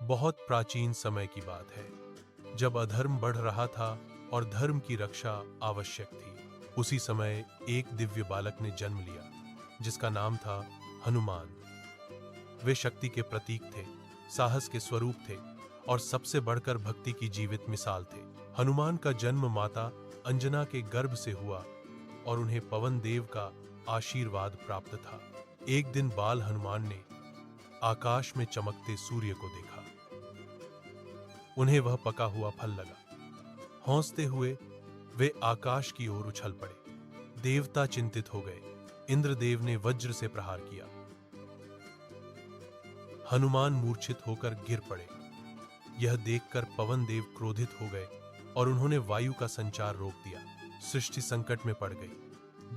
बहुत प्राचीन समय की बात है, जब अधर्म बढ़ रहा था और धर्म की रक्षा आवश्यक थी। उसी समय एक दिव्य बालक ने जन्म लिया, जिसका नाम था हनुमान। वे शक्ति के प्रतीक थे, साहस के स्वरूप थे और सबसे बढ़कर भक्ति की जीवित मिसाल थे। हनुमान का जन्म माता अंजना के गर्भ से हुआ और उन्हें पवन देव का आशीर्वाद प्राप्त था। एक दिन बाल हनुमान ने आकाश में चमकते सूर्य को देखा। उन्हें वह पका हुआ फल लगा। हौंसते हुए वे आकाश की ओर उछल पड़े। देवता चिंतित हो गए। इंद्रदेव ने वज्र से प्रहार किया। हनुमान मूर्छित होकर गिर पड़े। यह देखकर पवन देव क्रोधित हो गए और उन्होंने वायु का संचार रोक दिया। सृष्टि संकट में पड़ गई।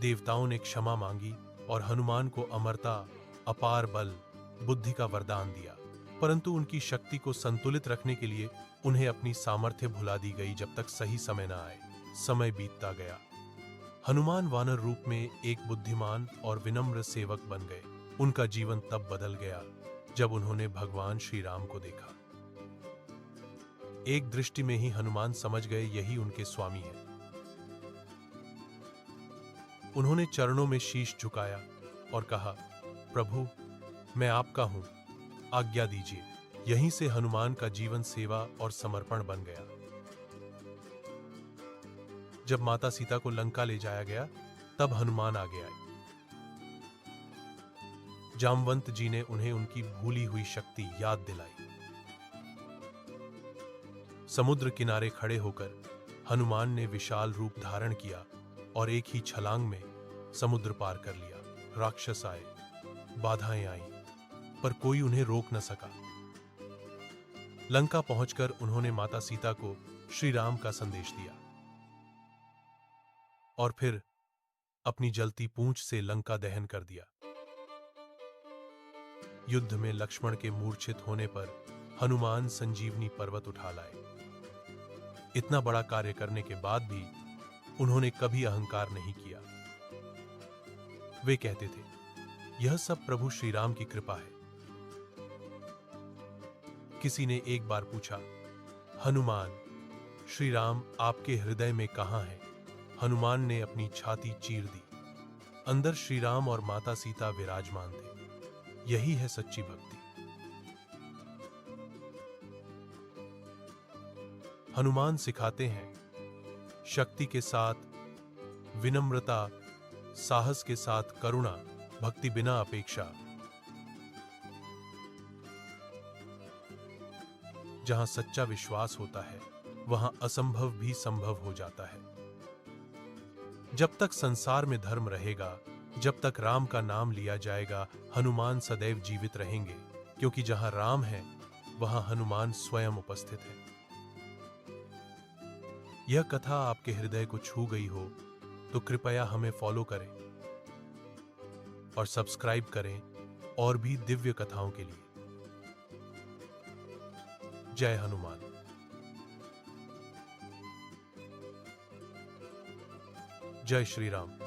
देवताओं ने क्षमा मांगी और हनुमान को अमरता, अपार बल, बुद्धि का वरदान दिया। परंतु उनकी शक्ति को संतुलित रखने के लिए उन्हें अपनी सामर्थ्य भुला दी गई, जब तक सही समय न आए। समय बीतता गया। हनुमान वानर रूप में एक बुद्धिमान और विनम्र सेवक बन गए। उनका जीवन तब बदल गया जब उन्होंने भगवान श्री राम को देखा। एक दृष्टि में ही हनुमान समझ गए यही उनके स्वामी हैं। उन्होंने चरणों में शीश झुकाया और कहा, प्रभु, मैं आपका हूं, आज्ञा दीजिए। यहीं से हनुमान का जीवन सेवा और समर्पण बन गया। जब माता सीता को लंका ले जाया गया, तब हनुमान आगे आए। जामवंत जी ने उन्हें उनकी भूली हुई शक्ति याद दिलाई। समुद्र किनारे खड़े होकर हनुमान ने विशाल रूप धारण किया और एक ही छलांग में समुद्र पार कर लिया। राक्षस आए, बाधाएं आईं, पर कोई उन्हें रोक न सका। लंका पहुंचकर उन्होंने माता सीता को श्री राम का संदेश दिया और फिर अपनी जलती पूंछ से लंका दहन कर दिया। युद्ध में लक्ष्मण के मूर्छित होने पर हनुमान संजीवनी पर्वत उठा लाए। इतना बड़ा कार्य करने के बाद भी उन्होंने कभी अहंकार नहीं किया। वे कहते थे, यह सब प्रभु श्री राम की कृपा है। किसी ने एक बार पूछा, हनुमान, श्री राम आपके हृदय में कहां है? हनुमान ने अपनी छाती चीर दी। अंदर श्री राम और माता सीता विराजमान थे। यही है सच्ची भक्ति। हनुमान सिखाते हैं, शक्ति के साथ विनम्रता, साहस के साथ करुणा, भक्ति बिना अपेक्षा। जहां सच्चा विश्वास होता है, वहां असंभव भी संभव हो जाता है। जब तक संसार में धर्म रहेगा, जब तक राम का नाम लिया जाएगा, हनुमान सदैव जीवित रहेंगे, क्योंकि जहां राम है, वहां हनुमान स्वयं उपस्थित है। यह कथा आपके हृदय को छू गई हो तो कृपया हमें फॉलो करें और सब्सक्राइब करें और भी दिव्य कथाओं के लिए। जय हनुमान। जय श्री राम।